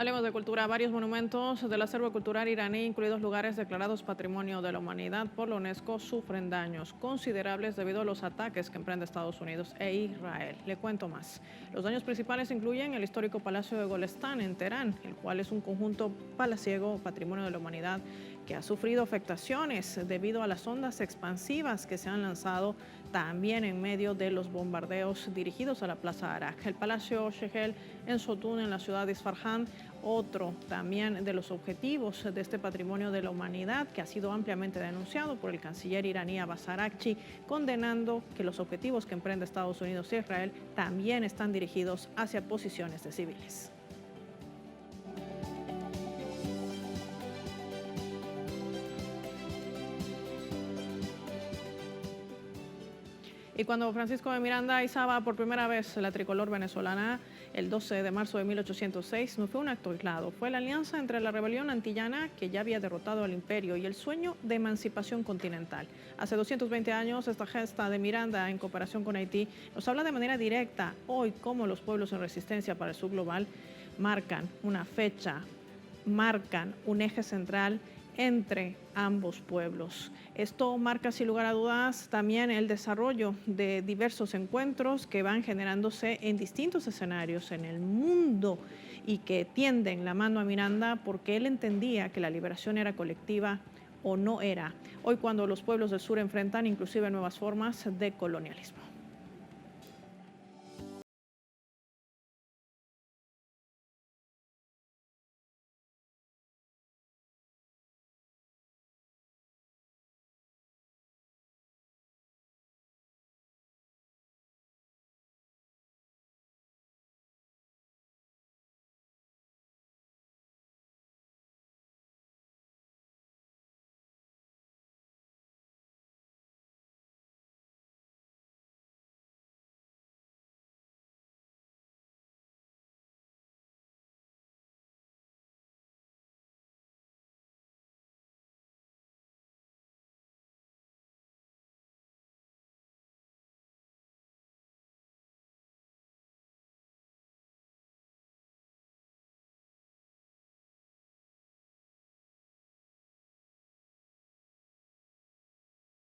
Hablemos de cultura. Varios monumentos del acervo cultural iraní, incluidos lugares declarados Patrimonio de la Humanidad por la UNESCO, sufren daños considerables debido a los ataques que emprende Estados Unidos e Israel. Le cuento más. Los daños principales incluyen el histórico Palacio de Golestán en Teherán, el cual es un conjunto palaciego Patrimonio de la Humanidad que ha sufrido afectaciones debido a las ondas expansivas que se han lanzado también en medio de los bombardeos dirigidos a la Plaza Arak. El Palacio Shehel en Sotun, en la ciudad de Isfahan, otro también de los objetivos de este Patrimonio de la Humanidad que ha sido ampliamente denunciado por el canciller iraní Abbas Araghchi, condenando que los objetivos que emprende Estados Unidos y Israel también están dirigidos hacia posiciones de civiles. Y cuando Francisco de Miranda izaba por primera vez la tricolor venezolana el 12 de marzo de 1806, no fue un acto aislado, fue la alianza entre la rebelión antillana, que ya había derrotado al imperio, y el sueño de emancipación continental. Hace 220 años, esta gesta de Miranda en cooperación con Haití nos habla de manera directa hoy cómo los pueblos en resistencia para el sur global marcan una fecha, marcan un eje central entre ambos pueblos. Esto marca sin lugar a dudas también el desarrollo de diversos encuentros que van generándose en distintos escenarios en el mundo y que tienden la mano a Miranda porque él entendía que la liberación era colectiva o no era. Hoy, cuando los pueblos del sur enfrentan inclusive nuevas formas de colonialismo.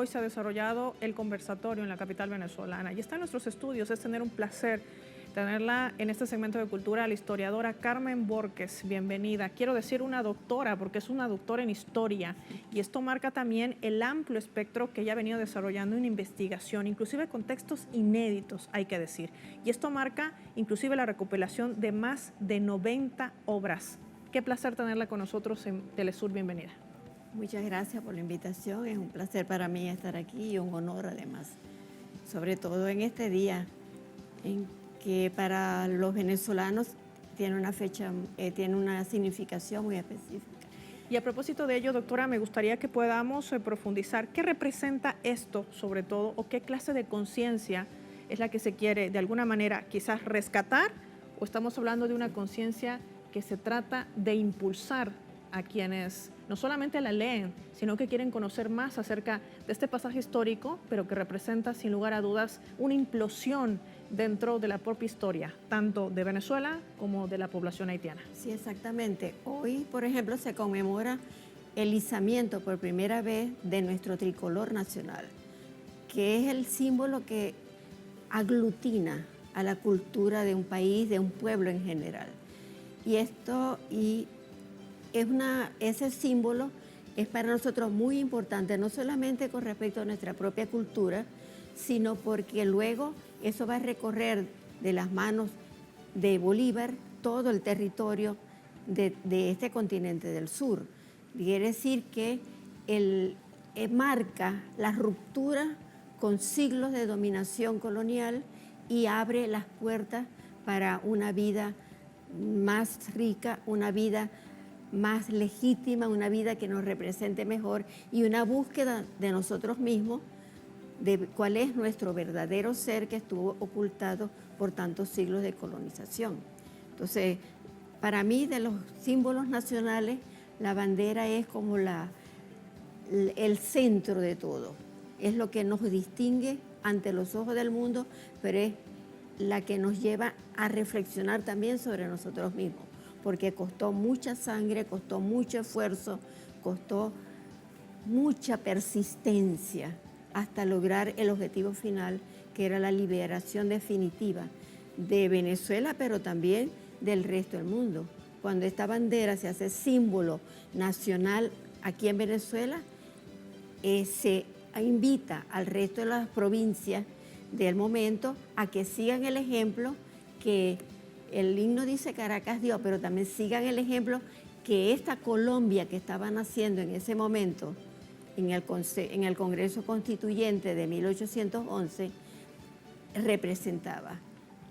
Hoy se ha desarrollado el conversatorio en la capital venezolana y está en nuestros estudios. Es tener un placer tenerla en este segmento de cultura, la historiadora Carmen Borges. Bienvenida. Quiero decir una doctora porque es una doctora en historia y esto marca también el amplio espectro que ella ha venido desarrollando en investigación, inclusive con textos inéditos, hay que decir. Y esto marca inclusive la recopilación de más de 90 obras. Qué placer tenerla con nosotros en Telesur. Bienvenida. Muchas gracias por la invitación, es un placer para mí estar aquí y un honor además, sobre todo en este día en que para los venezolanos tiene una fecha, tiene una significación muy específica. Y a propósito de ello, doctora, me gustaría que podamos profundizar qué representa esto sobre todo o qué clase de conciencia es la que se quiere de alguna manera quizás rescatar, o estamos hablando de una conciencia que se trata de impulsar a quienes no solamente la leen, sino que quieren conocer más acerca de este pasaje histórico, pero que representa sin lugar a dudas una implosión dentro de la propia historia, tanto de Venezuela como de la población haitiana. Sí, exactamente. Hoy, por ejemplo, se conmemora el izamiento por primera vez de nuestro tricolor nacional, que es el símbolo que aglutina a la cultura de un país, de un pueblo en general. Ese símbolo es para nosotros muy importante, no solamente con respecto a nuestra propia cultura, sino porque luego eso va a recorrer de las manos de Bolívar todo el territorio de este continente del sur. Quiere decir que marca la ruptura con siglos de dominación colonial y abre las puertas para una vida más rica, una vida más legítima, una vida que nos represente mejor y una búsqueda de nosotros mismos, de cuál es nuestro verdadero ser que estuvo ocultado por tantos siglos de colonización. Entonces, para mí, de los símbolos nacionales, la bandera es como el centro de todo. Es lo que nos distingue ante los ojos del mundo, pero es la que nos lleva a reflexionar también sobre nosotros mismos. porque costó mucha sangre, costó mucho esfuerzo, costó mucha persistencia hasta lograr el objetivo final, que era la liberación definitiva de Venezuela, pero también del resto del mundo. Cuando esta bandera se hace símbolo nacional aquí en Venezuela, se invita al resto de las provincias del momento a que sigan el ejemplo que el himno dice Caracas dio, pero también sigan el ejemplo que esta Colombia que estaba naciendo en ese momento, en el Congreso Constituyente de 1811, representaba.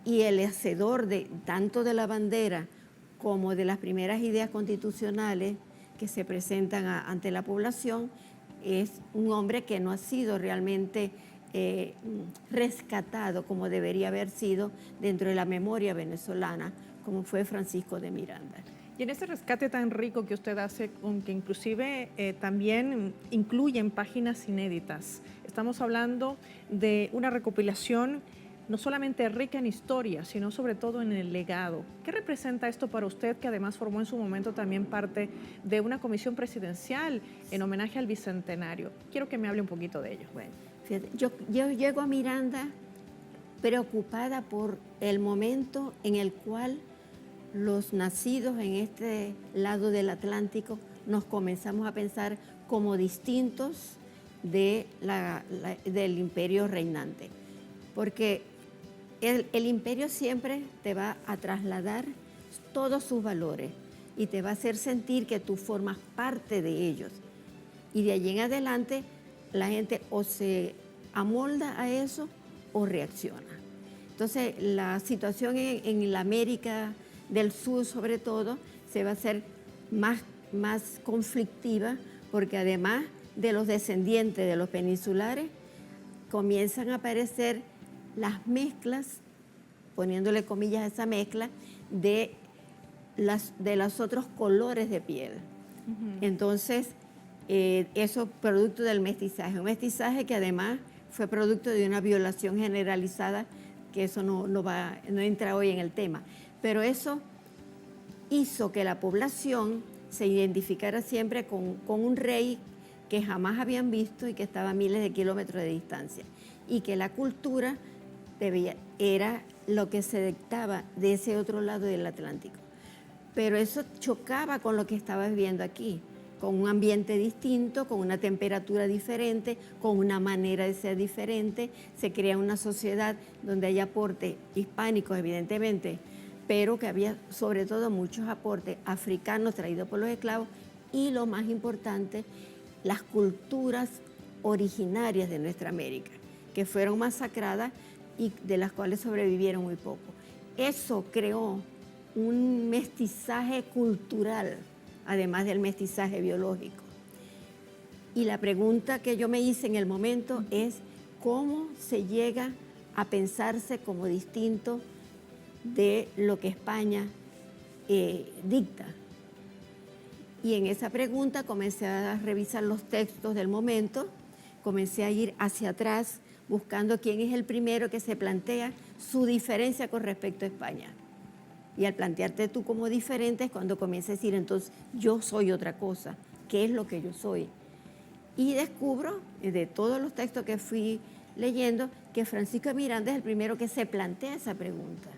Y el hacedor tanto de la bandera como de las primeras ideas constitucionales que se presentan ante la población es un hombre que no ha sido realmente rescatado como debería haber sido dentro de la memoria venezolana, como fue Francisco de Miranda. Y en ese rescate tan rico que usted hace, que inclusive también incluyen páginas inéditas, estamos hablando de una recopilación no solamente rica en historia, sino sobre todo en el legado. ¿Qué representa esto para usted, que además formó en su momento también parte de una comisión presidencial en homenaje al Bicentenario? Quiero que me hable un poquito de ello. Bueno, fíjate, yo llego a Miranda preocupada por el momento en el cual los nacidos en este lado del Atlántico nos comenzamos a pensar como distintos del imperio reinante. Porque el imperio siempre te va a trasladar todos sus valores y te va a hacer sentir que tú formas parte de ellos. Y de allí en adelante la gente o se amolda a eso o reacciona. Entonces la situación en la América del Sur sobre todo se va a hacer más conflictiva, porque además de los descendientes de los peninsulares comienzan a aparecer las mezclas, poniéndole comillas a esa mezcla, de los otros colores de piel. Entonces, eso producto del mestizaje, un mestizaje que además fue producto de una violación generalizada, que eso no entra hoy en el tema, pero eso hizo que la población se identificara siempre con un rey que jamás habían visto y que estaba a miles de kilómetros de distancia, y que la cultura era lo que se dictaba de ese otro lado del Atlántico. Pero eso chocaba con lo que estaba viviendo aquí, con un ambiente distinto, con una temperatura diferente, con una manera de ser diferente. Se crea una sociedad donde hay aportes hispánicos, evidentemente, pero que había sobre todo muchos aportes africanos traídos por los esclavos y, lo más importante, las culturas originarias de nuestra América, que fueron masacradas y de las cuales sobrevivieron muy poco. Eso creó un mestizaje cultural, además del mestizaje biológico. Y la pregunta que yo me hice en el momento es cómo se llega a pensarse como distinto de lo que España dicta. Y en esa pregunta comencé a revisar los textos del momento, comencé a ir hacia atrás buscando quién es el primero que se plantea su diferencia con respecto a España. Y al plantearte tú como diferente es cuando comienzas a decir, entonces, yo soy otra cosa. ¿Qué es lo que yo soy? Y descubro, de todos los textos que fui leyendo, que Francisco de Miranda es el primero que se plantea esa pregunta.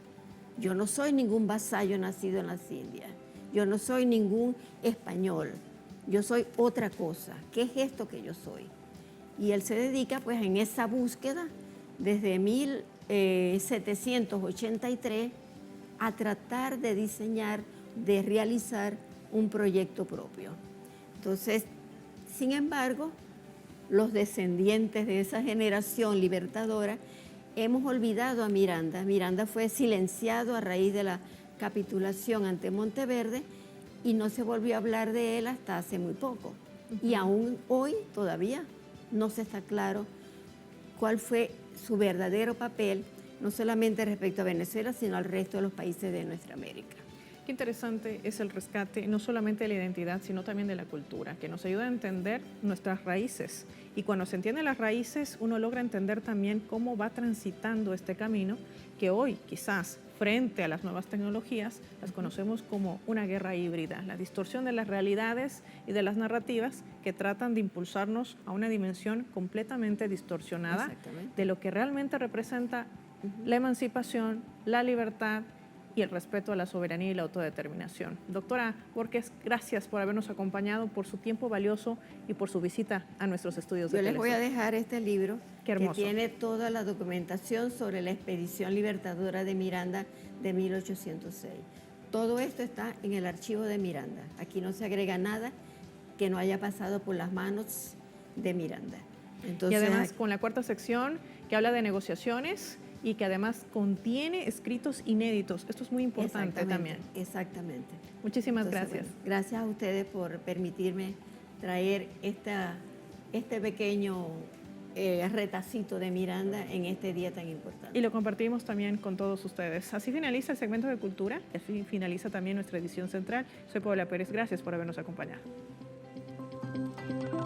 Yo no soy ningún vasallo nacido en las Indias. Yo no soy ningún español. Yo soy otra cosa. ¿Qué es esto que yo soy? Y él se dedica pues en esa búsqueda desde 1783 a tratar de diseñar, de realizar un proyecto propio. Entonces, sin embargo, los descendientes de esa generación libertadora hemos olvidado a Miranda. Miranda fue silenciado a raíz de la capitulación ante Monteverde y no se volvió a hablar de él hasta hace muy poco. Y aún hoy todavía no se está claro cuál fue su verdadero papel, no solamente respecto a Venezuela, sino al resto de los países de nuestra América. Qué interesante es el rescate, no solamente de la identidad, sino también de la cultura, que nos ayuda a entender nuestras raíces. Y cuando se entienden las raíces, uno logra entender también cómo va transitando este camino, que hoy quizás frente a las nuevas tecnologías, las conocemos como una guerra híbrida, la distorsión de las realidades y de las narrativas que tratan de impulsarnos a una dimensión completamente distorsionada de lo que realmente representa la emancipación, la libertad y el respeto a la soberanía y la autodeterminación. Doctora Borges, gracias por habernos acompañado, por su tiempo valioso y por su visita a nuestros estudios de Yo les voy a Telesur. dejar este libro Qué hermoso. que tiene toda la documentación sobre la expedición libertadora de Miranda de 1806. Todo esto está en el archivo de Miranda. Aquí no se agrega nada que no haya pasado por las manos de Miranda. Y además con la cuarta sección que habla de negociaciones y que además contiene escritos inéditos. Esto es muy importante también. Exactamente. Muchísimas gracias. Bueno, gracias a ustedes por permitirme traer este pequeño retacito de Miranda en este día tan importante. Y lo compartimos también con todos ustedes. Así finaliza el segmento de cultura y así finaliza también nuestra edición central. Soy Paola Pérez, gracias por habernos acompañado.